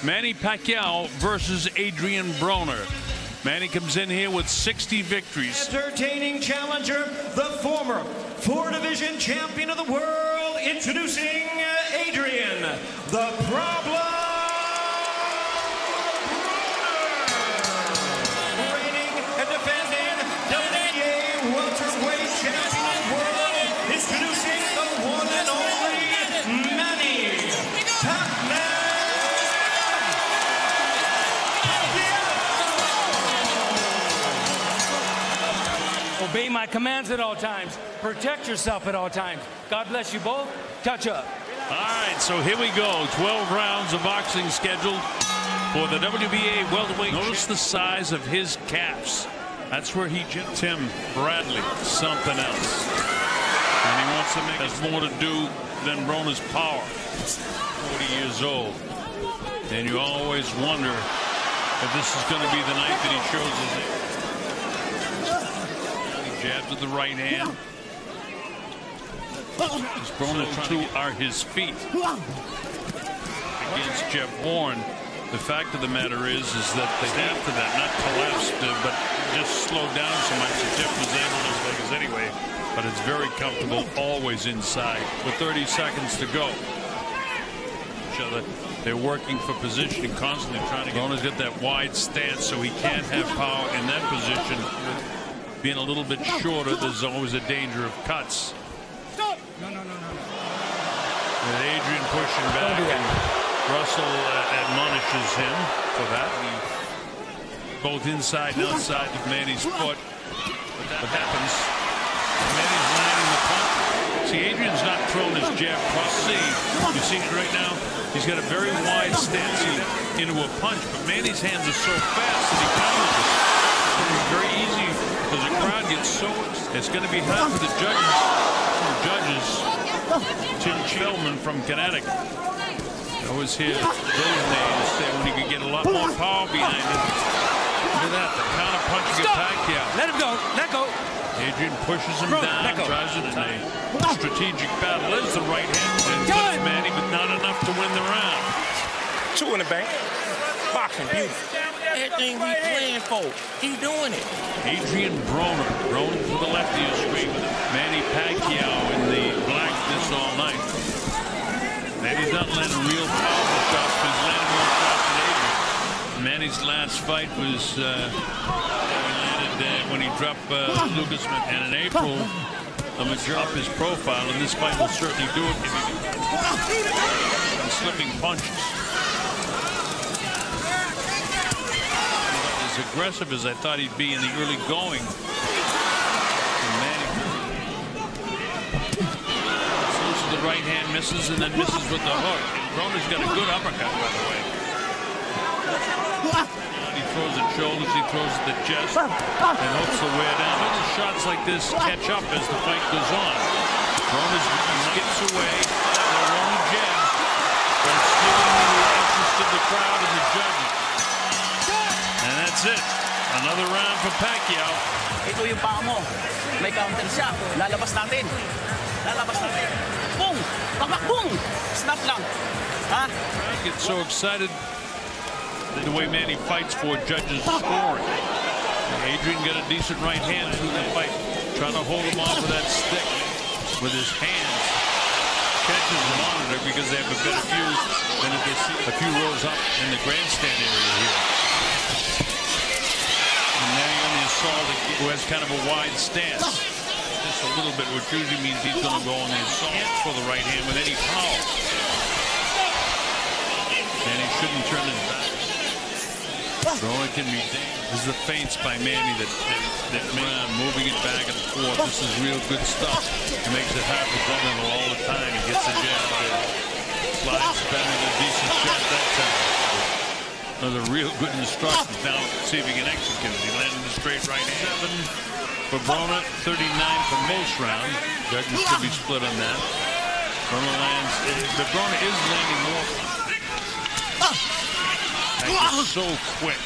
Manny Pacquiao versus Adrien Broner. Manny comes in here with 60 victories. Entertaining challenger, the former four-division champion of the world, introducing Adrien, the Problem Broner. Reigning and defending WBA welterweight champion of the world, introducing the one and only Manny Pacquiao. Obey my commands at all times. Protect yourself at all times. God bless you both. Touch up. All right, so here we go. 12 rounds of boxing scheduled for the WBA welterweight. Notice the size of his calves. That's where he jumped. Tim Bradley, something else. And he wants to make us more to do than Broner's power. 40 years old. And you always wonder if this is going to be the night that he shows us it. Jab to the right hand. His Broner two are his feet. Against Jeff Bourne, the fact of the matter is that they after that not collapsed, but just slowed down so much that Jeff was able to take his anyway. But it's very comfortable, always inside. With 30 seconds to go. Each other. They're working for positioning, constantly trying to get. Broner's got that wide stance, so he can't have power in that position. Being a little bit shorter, there's always a danger of cuts. Stop! No. With Adrien pushing back, and Russell admonishes him for that. Both inside and outside of Manny's foot. But that happens. Manny's landing the punch. See, Adrian's not thrown his jab cross. You see it right now? He's got a very wide stance into a punch, but Manny's hands are so fast that he counters it. It's very easy. Because the crowd gets so, it's going to be hard for the judges. Tim Chillman from Connecticut. I always hear those names say when you can get a lot more power behind it. Look at that, the counter punching of Pacquiao. Let him go. Let go. Adrien pushes him down, tries it in a strategic battle. There's the right hand and touch Manny, but not enough to win the round. Two in the bank. Boxing, beautiful. Everything we playing for, he doing it. Adrien Broner, rolling to the left of your screen with Manny Pacquiao in the blackness all night. Manny's not landing real powerful shots, but he's landing more shots than Adrien. Manny's last fight was when he dropped Lucas, and in April, up his profile, and this fight will certainly do it if he can. Slipping punches. Aggressive as I thought he'd be in the early going. Slows to the right hand, misses, and then misses with the hook. Broner's got a good uppercut, by the way. He throws at shoulders, he throws at the chest, and hopes to wear down. Little shots like this catch up as the fight goes on. Broner skips away, they're only jabs, but it's stealing the interest of the crowd and the judges. And that's it. Another round for Pacquiao. Ito yung paa mo. May counter siya. Lalabas natin. Boom! Bakbak, boom! Snap lang. Ha? I get so excited the way Manny fights for judges scoring. Adrien got a decent right hand through the fight. Trying to hold him off with that stick with his hands. Catches the monitor because they have a better view than if they see a few rows up in the grandstand area here. Who has kind of a wide stance. Just a little bit, which usually means he's going to go on the assault for the right hand with any power. And he shouldn't turn his back. Broner can be dangerous. This is the feints by Manny that moving it back and forth. This is real good stuff. He makes it hard for Broner all the time. He gets a jab there. Slides back with a decent shot that time. Another real good instructions. Now see if he can execute it. He landed the straight right hand. 7 for Broner, 39 for most rounds. Judges could be split on that. Broner lands, but Broner is landing more. That is so quick.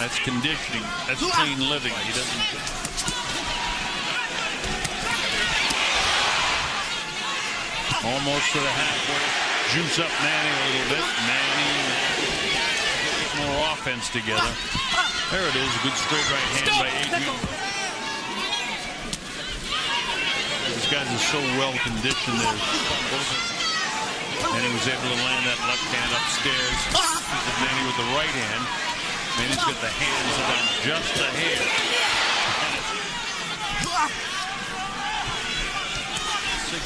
That's conditioning. That's clean living. He doesn't. Almost to the halfway. Juice up Manny a little bit. Manny. offense together. There it is, a good straight right hand by Adrien. These guys are so well conditioned there. And he was able to land that left hand upstairs. Manny with the right hand. Manny's got the hands about just a hair.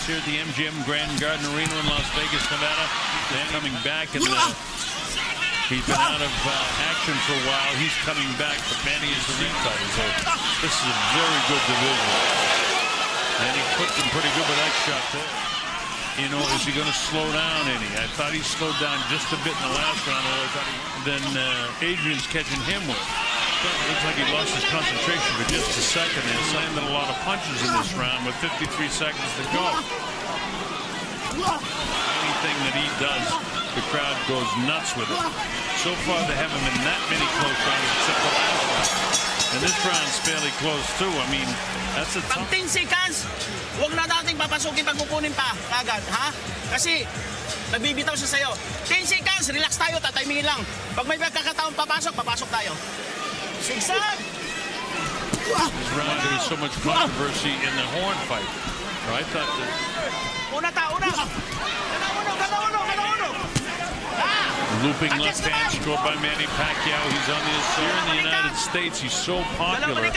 Here at the MGM Grand Garden Arena in Las Vegas, Nevada. They're coming back, and he's been out of action for a while. He's coming back, but Manny is the ring fighter. So this is a very good division. And he put them pretty good with that shot there. You know, is he going to slow down any? I thought he slowed down just a bit in the last round. Then Adrian's catching him with. It looks like he lost his concentration for just a second and slammed a lot of punches in this round with 53 seconds to go. Anything that he does, the crowd goes nuts with it. So far, there haven't been that many close rounds except the last one. And this round's fairly close, too. I mean, that's a tough... 10 seconds, huwag na nating papasukin pag kukunin pa agad, ha? Kasi nagbibitaw siya sa'yo. 10 seconds, relax tayo, tatimingin lang. Pag may pagkakataon papasok tayo. This round, there was so much controversy in the horn fight. I thought that... Looping left hand scored by Manny Pacquiao. He's on the here in the United States. He's so popular. I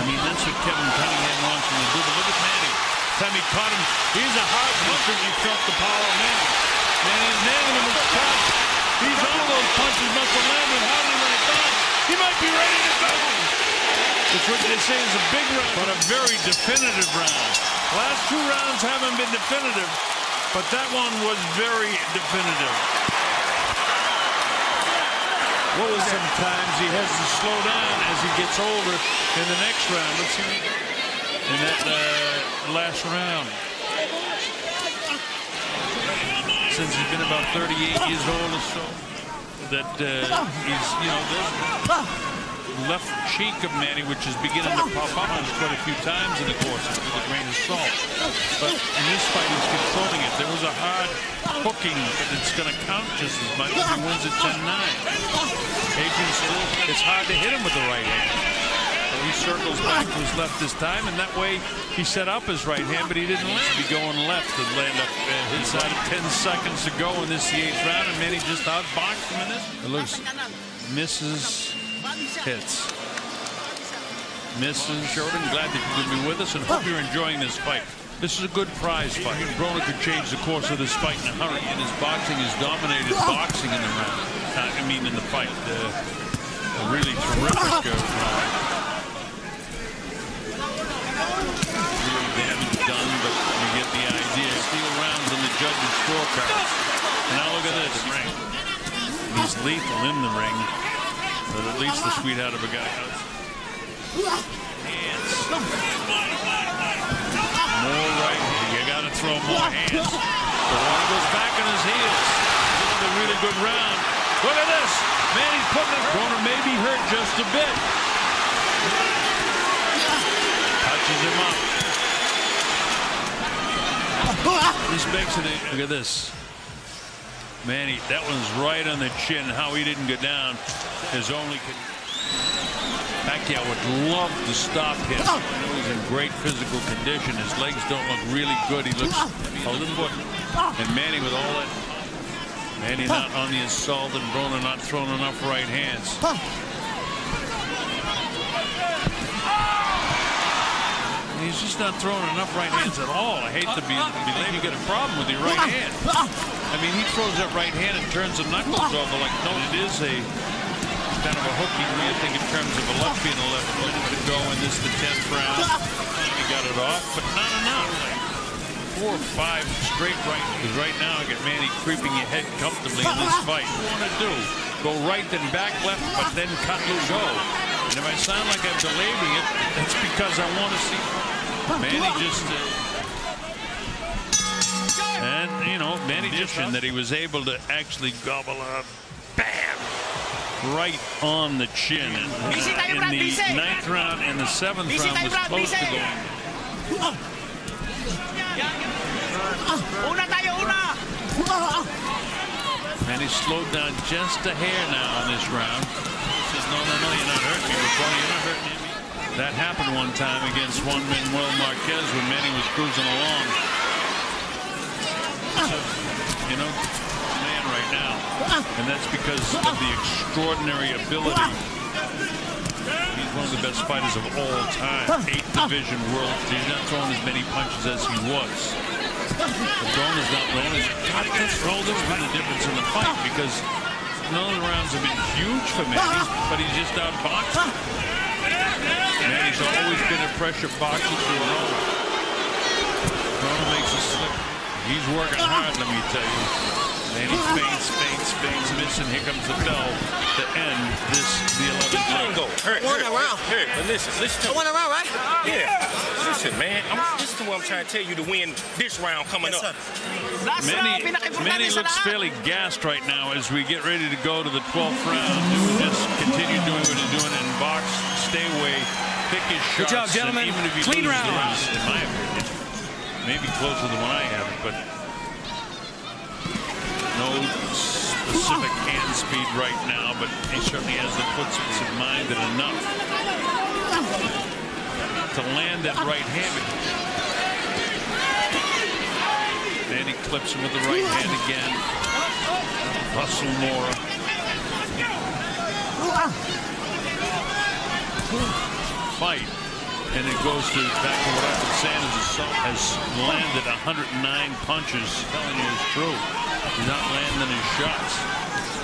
mean, that's what Kevin Cunningham wants him to do. But look at Manny. Time he caught him, he's a hard puncher. He felt the power of Manny. Manny's nailing him with the top. He's on those punches, must have landed harder than he thought. He might be ready to go. It's what they say is a big round, but a very definitive round. Last two rounds haven't been definitive, but that one was very definitive. Well, sometimes he has to slow down as he gets older in the next round. Let's see in that last round. Since he's been about 38 years old or so, that he's, you know, the left cheek of Manny, which is beginning to pop up quite a few times in the course with a grain of salt. But in this fight, he's controlling it. There was a hard hooking, but it's going to count just as much if he wins at 10-9. Adrien still, it's hard to hit him with the right hand. But he circles back to his left this time, and that way he set up his right hand, but he didn't land. Be going left to land up at his side. 10 seconds to go in this the 8th round, and Manny just outboxed him in this. It looks misses, hits. Misses. Jordan, glad that you could be with us, and hope you're enjoying this fight. This is a good prize fight. Broner could change the course of this fight in a hurry, and his boxing has dominated boxing in the round. I mean, in the fight. A really terrific round. Really damage done, but you get the idea. Steal rounds on the judges' scorecards. Now look at this. He's lethal in the ring, but at least the sweetheart of a guy does. Hands. More right. You got to throw more hands. The one goes back on his heels. Another really good round. Look at this. Manny's putting it. Broner may be hurt just a bit. Touches him up. This makes it. Look at this. Manny, that one's right on the chin. How he didn't go down is only. Pacquiao would love to stop him. I know he's in great physical condition. His legs don't look really good. He looks a little bit. And Manny with all that. Manny not on the assault, and Broner not throwing enough right hands. He's just not throwing enough right hands at all. I hate to believe you get a problem with your right hand. I mean, he throws that right hand and turns the knuckles over like, no, it is a kind of a hooky way, I think, in terms of a left being a left. Minute to go in this, the 10th round. He got it off, but not enough. 4 or 5 straight right. Because right now, I get Manny creeping your head comfortably in this fight. What do you want to do? Go right, then back left, but then cut and go. And if I sound like I'm belaboring it, that's because I want to see Manny just... and, you know, Manny just that he was able to actually gobble up. Bam! right on the chin. In the 9th round and the 7th round was close to going. Una tayo, una! And he slowed down just a hair now in this round. He says, no, you're not hurting me. You're not hurting me. That happened one time against Juan Manuel Marquez when Manny was cruising along. So, you know, man right now. And that's because of the extraordinary ability. He's one of the best fighters of all time. 8th division world. He's not throwing as many punches as he was. Broner's not landing. God, there's been a difference in the fight because none of the rounds have been huge for Manny, but he's just outboxed. Manny's always been a pressure boxer through a row. Broner makes a slip. He's working hard, let me tell you. Manny feints, missing. Here comes the bell to end the 11th round. One round. Hey, but listen to one round, right? Yeah. Listen, man. This is what I'm trying to tell you to win this round coming up. Manny looks fairly gassed right now as we get ready to go to the 12th round. He will just continue doing what he's doing and box, stay away, pick his shots. Good job, gentlemen. Even if he Clean loses round. the round, in my opinion, maybe closer than when I have it, but no specific hand speed right now, but he certainly has the footsteps in mind and enough to land that right hand. And he clips him with the right hand again. Russell Mora. Fight. And it goes back to what I've been saying is has landed 109 punches. I'm telling you it's true. He's not landing his shots.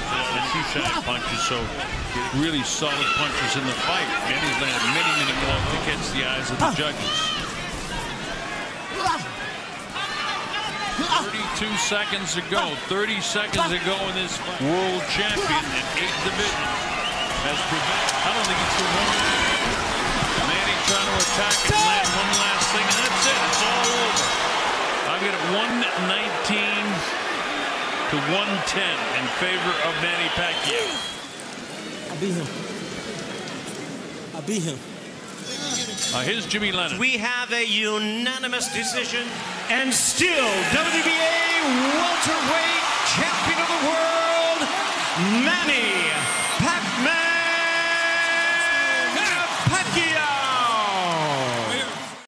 The 2-shot punches, so really solid punches in the fight. Manny's landed many more to catch the eyes of the judges. 32 seconds to go. 30 seconds to go in this world champion in 8th division has prevailed. I don't think it's the one. Manny trying to attack and land one last thing, and that's it. It's all over. I've got it 119 to 110 in favor of Manny Pacquiao. I beat him. Here's Jimmy Lennon. We have a unanimous decision, and still WBA welterweight champion of the world, Manny